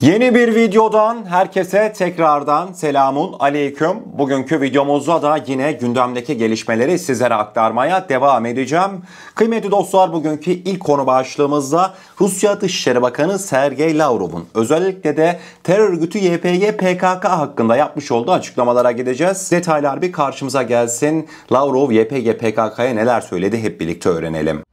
Yeni bir videodan herkese tekrardan selamun aleyküm. Bugünkü videomuzda da yine gündemdeki gelişmeleri sizlere aktarmaya devam edeceğim. Kıymetli dostlar, bugünkü ilk konu başlığımızda Rusya Dışişleri Bakanı Sergey Lavrov'un özellikle de terör örgütü YPG PKK hakkında yapmış olduğu açıklamalara gideceğiz. Detaylar bir karşımıza gelsin. Lavrov YPG PKK'ya neler söyledi hep birlikte öğrenelim.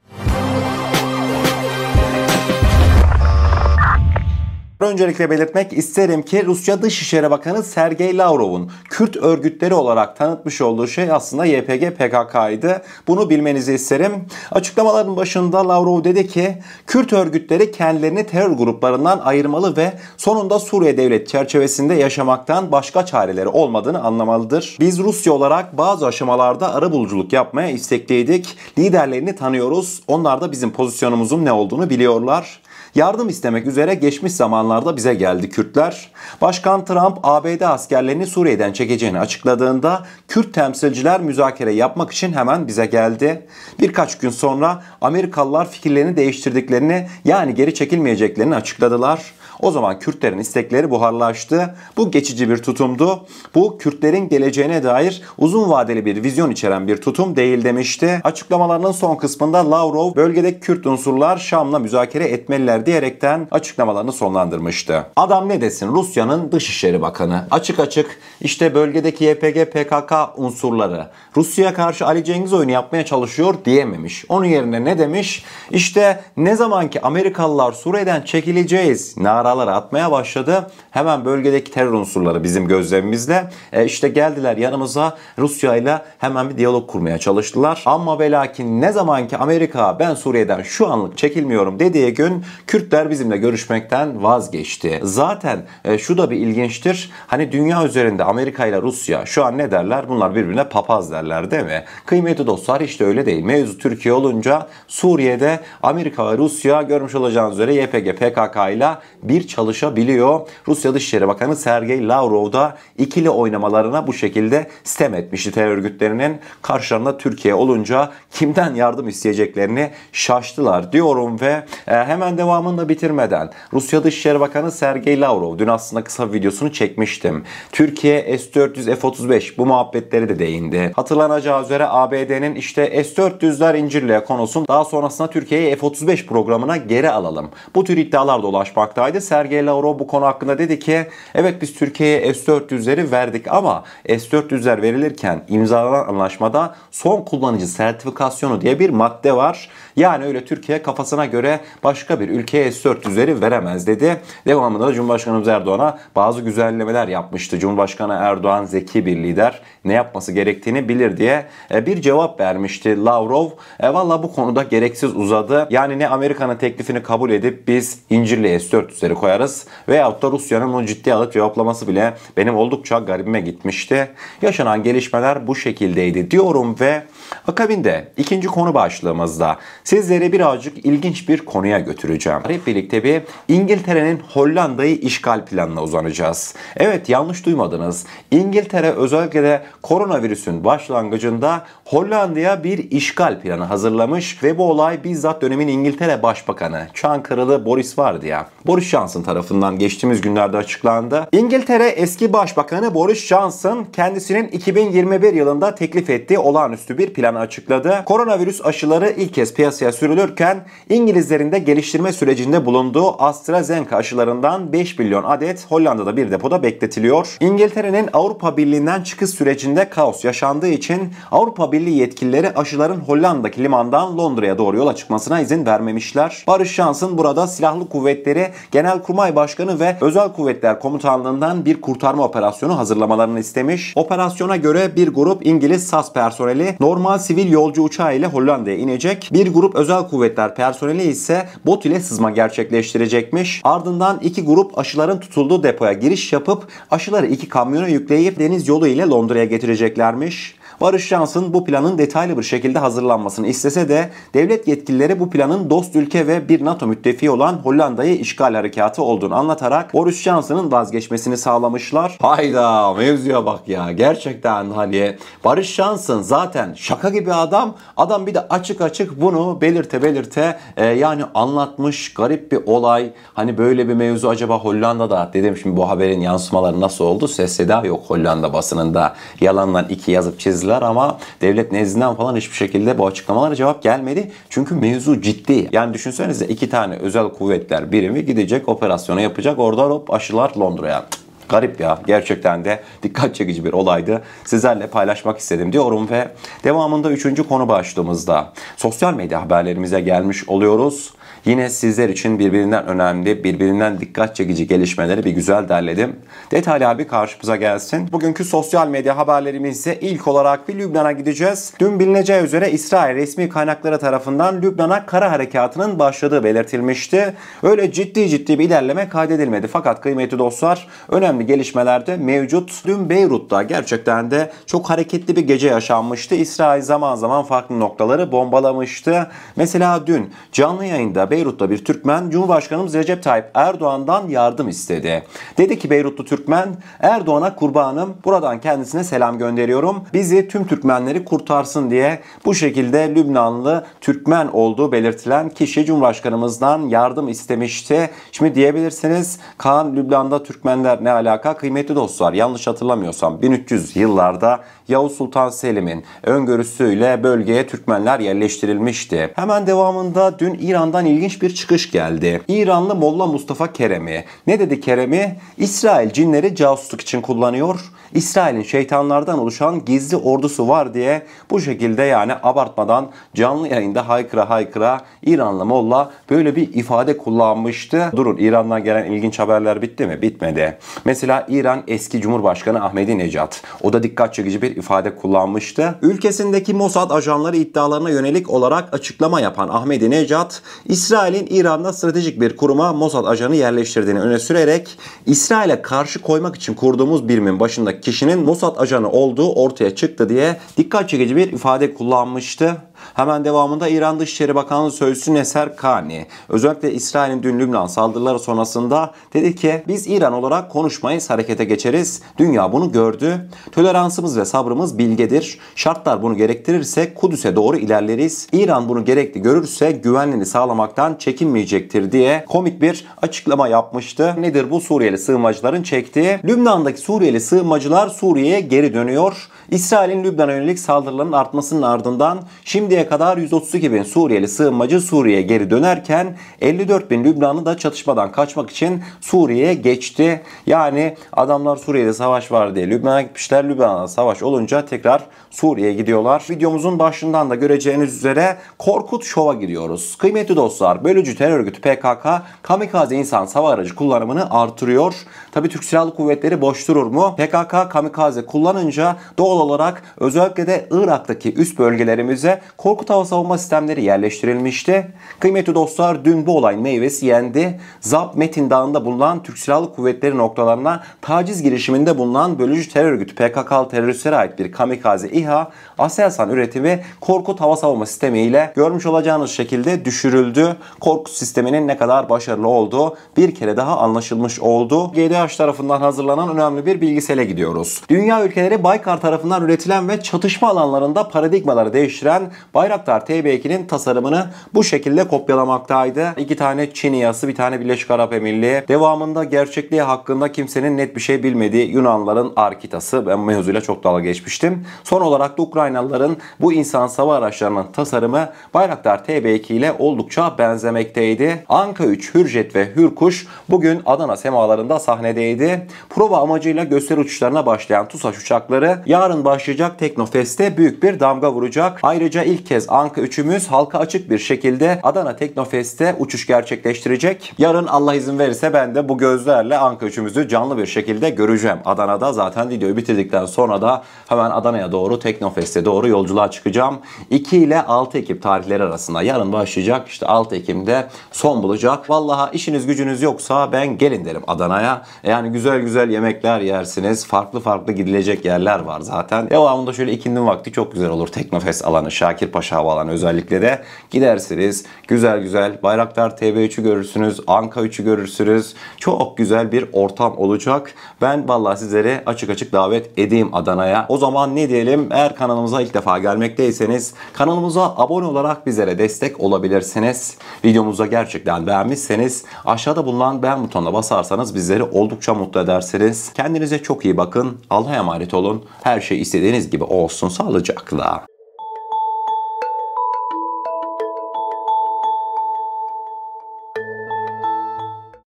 Öncelikle belirtmek isterim ki Rusya Dışişleri Bakanı Sergey Lavrov'un Kürt örgütleri olarak tanıtmış olduğu şey aslında YPG PKK'ydı. Bunu bilmenizi isterim. Açıklamaların başında Lavrov dedi ki Kürt örgütleri kendilerini terör gruplarından ayırmalı ve sonunda Suriye devlet çerçevesinde yaşamaktan başka çareleri olmadığını anlamalıdır. Biz Rusya olarak bazı aşamalarda arabuluculuk yapmaya istekliydik. Liderlerini tanıyoruz. Onlar da bizim pozisyonumuzun ne olduğunu biliyorlar. Yardım istemek üzere geçmiş zamanlarda bize geldi Kürtler. Başkan Trump ABD askerlerini Suriye'den çekeceğini açıkladığında Kürt temsilciler müzakere yapmak için hemen bize geldi. Birkaç gün sonra Amerikalılar fikirlerini değiştirdiklerini, yani geri çekilmeyeceklerini açıkladılar. O zaman Kürtlerin istekleri buharlaştı. Bu geçici bir tutumdu. Bu Kürtlerin geleceğine dair uzun vadeli bir vizyon içeren bir tutum değil demişti. Açıklamalarının son kısmında Lavrov bölgedeki Kürt unsurlar Şam'la müzakere etmeliler diyerekten açıklamalarını sonlandırmıştı. Adam ne desin, Rusya'nın Dışişleri Bakanı açık açık işte bölgedeki YPG PKK unsurları Rusya'ya karşı Ali Cengiz oyunu yapmaya çalışıyor diyememiş. Onun yerine ne demiş? İşte ne zaman ki Amerikalılar Suriye'den çekileceğiz naraları atmaya başladı. Hemen bölgedeki terör unsurları bizim gözlemimizle işte geldiler yanımıza, Rusya ile hemen bir diyalog kurmaya çalıştılar. Ama ve lakin ne zaman ki Amerika ben Suriye'den şu anlık çekilmiyorum dediği gün Kürtler bizimle görüşmekten vazgeçti. Zaten şu da bir ilginçtir. Hani dünya üzerinde Amerika ile Rusya şu an ne derler? Bunlar birbirine papaz derler değil mi? Kıymetli dostlar, işte öyle değil. Mevzu Türkiye olunca Suriye'de Amerika ve Rusya görmüş olacağınız üzere YPG PKK ile bir çalışabiliyor. Rusya Dışişleri Bakanı Sergey Lavrov da ikili oynamalarına bu şekilde sitem etmişti terör örgütlerinin. Karşılarında Türkiye olunca kimden yardım isteyeceklerini şaştılar diyorum ve hemen devamını da bitirmeden Rusya Dışişleri Bakanı Sergey Lavrov dün aslında kısa videosunu çekmiştim. Türkiye S-400 F-35 bu muhabbetleri de değindi. Hatırlanacağı üzere ABD'nin işte S-400'ler incirliğe konusun, daha sonrasında Türkiye'yi F-35 programına geri alalım. Bu tür iddialar dolaşmaktaydı. Sergey Lavrov bu konu hakkında dedi ki evet biz Türkiye'ye S-400'leri verdik ama S-400'ler verilirken imzalanan anlaşmada son kullanıcı sertifikasyonu diye bir madde var. Yani öyle Türkiye kafasına göre başka bir ülkeye S-400'leri veremez dedi. Devamında da Cumhurbaşkanımız Erdoğan'a bazı güzellemeler yapmıştı. Cumhurbaşkanı Erdoğan zeki bir lider, ne yapması gerektiğini bilir diye bir cevap vermişti Lavrov. Valla bu konuda gereksiz uzadı. Yani ne Amerika'nın teklifini kabul edip biz İncirli S-400'leri koyarız veyahut da Rusya'nın onu ciddiye alıp cevaplaması bile benim oldukça garibime gitmişti. Yaşanan gelişmeler bu şekildeydi diyorum ve akabinde ikinci konu başlığımızda sizleri birazcık ilginç bir konuya götüreceğim. Hep birlikte bir İngiltere'nin Hollanda'yı işgal planına uzanacağız. Evet, yanlış duymadınız. İngiltere özellikle de koronavirüsün başlangıcında Hollanda'ya bir işgal planı hazırlamış ve bu olay bizzat dönemin İngiltere Başbakanı Çankırılı Boris vardı ya, Boris Johnson tarafından geçtiğimiz günlerde açıklandı. İngiltere eski Başbakanı Boris Johnson kendisinin 2021 yılında teklif ettiği olağanüstü bir planı açıkladı. Koronavirüs aşıları ilk kez piyasaya sürülürken İngilizlerin de geliştirme sürecinde bulunduğu AstraZeneca aşılarından 5 milyon adet Hollanda'da bir depoda bekletiliyor. İngiltere'nin Avrupa Birliği'nden çıkış sürecinde kaos yaşandığı için Avrupa Birliği yetkilileri aşıların Hollanda'daki limandan Londra'ya doğru yola çıkmasına izin vermemişler. Boris Johnson burada Silahlı Kuvvetleri Genelkurmay Başkanı ve Özel Kuvvetler Komutanlığı'ndan bir kurtarma operasyonu hazırlamalarını istemiş. Operasyona göre bir grup İngiliz SAS personeli normal sivil yolcu uçağı ile Hollanda'ya inecek. Bir grup özel kuvvetler personeli ise bot ile sızma gerçekleştirecekmiş. Ardından iki grup aşıların tutulduğu depoya giriş yapıp aşıları iki kamyona yükleyip deniz yolu ile Londra'ya getireceklermiş. Boris Johnson bu planın detaylı bir şekilde hazırlanmasını istese de devlet yetkilileri bu planın dost ülke ve bir NATO müttefiği olan Hollanda'yı işgal harekatı olduğunu anlatarak Boris Johnson'ın vazgeçmesini sağlamışlar. Hayda, mevzuya bak ya. Gerçekten hani Boris Johnson zaten şaka gibi adam. Adam bir de açık açık bunu belirte yani anlatmış. Garip bir olay. Hani böyle bir mevzu acaba Hollanda'da, dedim şimdi bu haberin yansımaları nasıl oldu? Ses seda yok Hollanda basınında. Yalandan iki yazıp çizdiler ama devlet nezdinden falan hiçbir şekilde bu açıklamalara cevap gelmedi. Çünkü mevzu ciddi. Yani düşünsenize, 2 tane özel kuvvetler birimi gidecek, operasyonu yapacak. Oradan hop aşılar Londra'ya. Garip ya. Gerçekten de dikkat çekici bir olaydı. Sizlerle paylaşmak istedim diyorum ve devamında 3. konu başlığımızda sosyal medya haberlerimize gelmiş oluyoruz. Yine sizler için birbirinden önemli, birbirinden dikkat çekici gelişmeleri bir güzel derledim. Detaylı abi karşımıza gelsin. Bugünkü sosyal medya haberlerimizde ilk olarak bir Lübnan'a gideceğiz. Dün bilineceği üzere İsrail resmi kaynakları tarafından Lübnan'a kara harekatının başladığı belirtilmişti. Öyle ciddi bir ilerleme kaydedilmedi. Fakat kıymetli dostlar, önemli gelişmeler de mevcut. Dün Beyrut'ta gerçekten de çok hareketli bir gece yaşanmıştı. İsrail zaman zaman farklı noktaları bombalamıştı. Mesela dün canlı yayında Beyrut'ta bir Türkmen Cumhurbaşkanımız Recep Tayyip Erdoğan'dan yardım istedi. Dedi ki Beyrutlu Türkmen, Erdoğan'a kurbanım, buradan kendisine selam gönderiyorum. Bizi tüm Türkmenleri kurtarsın diye bu şekilde Lübnanlı Türkmen olduğu belirtilen kişi Cumhurbaşkanımızdan yardım istemişti. Şimdi diyebilirsiniz, Kaan, Lübnan'da Türkmenler ne alaka? Kıymetli dostlar, yanlış hatırlamıyorsam 1300 yıllarda Yavuz Sultan Selim'in öngörüsüyle bölgeye Türkmenler yerleştirilmişti. Hemen devamında dün İran'dan ilginç bir çıkış geldi. İranlı Molla Mustafa Keremi. Ne dedi Keremi? İsrail cinleri casusluk için kullanıyor. İsrail'in şeytanlardan oluşan gizli ordusu var diye bu şekilde, yani abartmadan canlı yayında haykıra İranlı Molla böyle bir ifade kullanmıştı. Durun, İran'dan gelen ilginç haberler bitti mi? Bitmedi. Mesela İran eski Cumhurbaşkanı Ahmadinejad. O da dikkat çekici bir ifade kullanmıştı. Ülkesindeki Mossad ajanları iddialarına yönelik olarak açıklama yapan Ahmadinejad, İsrail'in İran'da stratejik bir kuruma Mossad ajanı yerleştirdiğini öne sürerek İsrail'e karşı koymak için kurduğumuz birimin başındaki kişinin Mossad ajanı olduğu ortaya çıktı diye dikkat çekici bir ifade kullanmıştı. Hemen devamında İran Dışişleri Bakanlığı Sözcüsü Neser Kani, özellikle İsrail'in dün Lübnan saldırıları sonrasında dedi ki biz İran olarak konuşmayız, harekete geçeriz. Dünya bunu gördü. Toleransımız ve sabrımız bilgedir. Şartlar bunu gerektirirse Kudüs'e doğru ilerleriz. İran bunu gerekli görürse güvenliğini sağlamaktan çekinmeyecektir diye komik bir açıklama yapmıştı. Nedir bu? Suriyeli sığınmacıların çektiği. Lübnan'daki Suriyeli sığınmacılar Suriye'ye geri dönüyor. İsrail'in Lübnan'a yönelik saldırıların artmasının ardından şimdiye kadar 132 bin Suriyeli sığınmacı Suriye'ye geri dönerken 54 bin Lübnanlı da çatışmadan kaçmak için Suriye'ye geçti. Yani adamlar Suriye'de savaş var diye Lübnan'a gitmişler. Lübnan'da savaş olunca tekrar Suriye'ye gidiyorlar. Videomuzun başından da göreceğiniz üzere Korkut Şov'a giriyoruz. Kıymetli dostlar, bölücü terör örgütü PKK kamikaze insan hava aracı kullanımını artırıyor. Tabii Türk Silahlı Kuvvetleri boş durur mu? PKK kamikaze kullanınca doğal olarak özellikle de Irak'taki üst bölgelerimize Korkut hava savunma sistemleri yerleştirilmişti. Kıymetli dostlar, dün bu olayın meyvesi yendi. Zap Metin Dağı'nda bulunan Türk Silahlı Kuvvetleri noktalarına taciz girişiminde bulunan bölücü terör örgütü PKK'lı teröristlere ait bir kamikaze İHA, Aselsan üretimi Korkut hava savunma sistemi ile görmüş olacağınız şekilde düşürüldü. Korkut sisteminin ne kadar başarılı olduğu bir kere daha anlaşılmış oldu. GDH tarafından hazırlanan önemli bir bilgisele gidiyoruz. Dünya ülkeleri Baykar tarafından üretilen ve çatışma alanlarında paradigmaları değiştiren Bayraktar TB2'nin tasarımını bu şekilde kopyalamaktaydı. 2 tane Çin İHA'sı, bir tane Birleşik Arap Emirliği. Devamında gerçekliği hakkında kimsenin net bir şey bilmediği Yunanlıların Arkita'sı. Ben mevzuyla çok dalga geçmiştim. Son olarak da Ukraynalıların bu insan hava araçlarının tasarımı Bayraktar TB2 ile oldukça benzemekteydi. Anka 3, Hürjet ve Hürkuş bugün Adana semalarında sahnedeydi. Prova amacıyla gösteri uçuşlarına başlayan TUSAŞ uçakları yarın başlayacak Teknofest'te büyük bir damga vuracak. Ayrıca ilk ilk kez Anka üçümüz halka açık bir şekilde Adana Teknofest'te uçuş gerçekleştirecek. Yarın Allah izin verirse ben de bu gözlerle Anka üçümüzü canlı bir şekilde göreceğim Adana'da. Zaten videoyu bitirdikten sonra da hemen Adana'ya doğru, Teknofest'e doğru yolculuğa çıkacağım. 2 ile 6 Ekim tarihleri arasında yarın başlayacak. İşte 6 Ekim'de son bulacak. Vallahi işiniz gücünüz yoksa ben gelin derim Adana'ya. Yani güzel güzel yemekler yersiniz. Farklı farklı gidilecek yerler var zaten. Devamında şöyle ikindi vakti çok güzel olur. Teknofest alanı, Şakirpaşa Havaalanı özellikle de gidersiniz. Güzel güzel Bayraktar TB3'ü görürsünüz. Anka 3'ü görürsünüz. Çok güzel bir ortam olacak. Ben vallahi sizleri açık açık davet edeyim Adana'ya. O zaman ne diyelim? Eğer kanalımıza ilk defa gelmekteyseniz kanalımıza abone olarak bizlere destek olabilirsiniz. Videomuzu gerçekten beğenmişseniz aşağıda bulunan beğen butonuna basarsanız bizleri oldukça mutlu edersiniz. Kendinize çok iyi bakın. Allah'a emanet olun. Her şey istediğiniz gibi olsun. Sağlıcakla.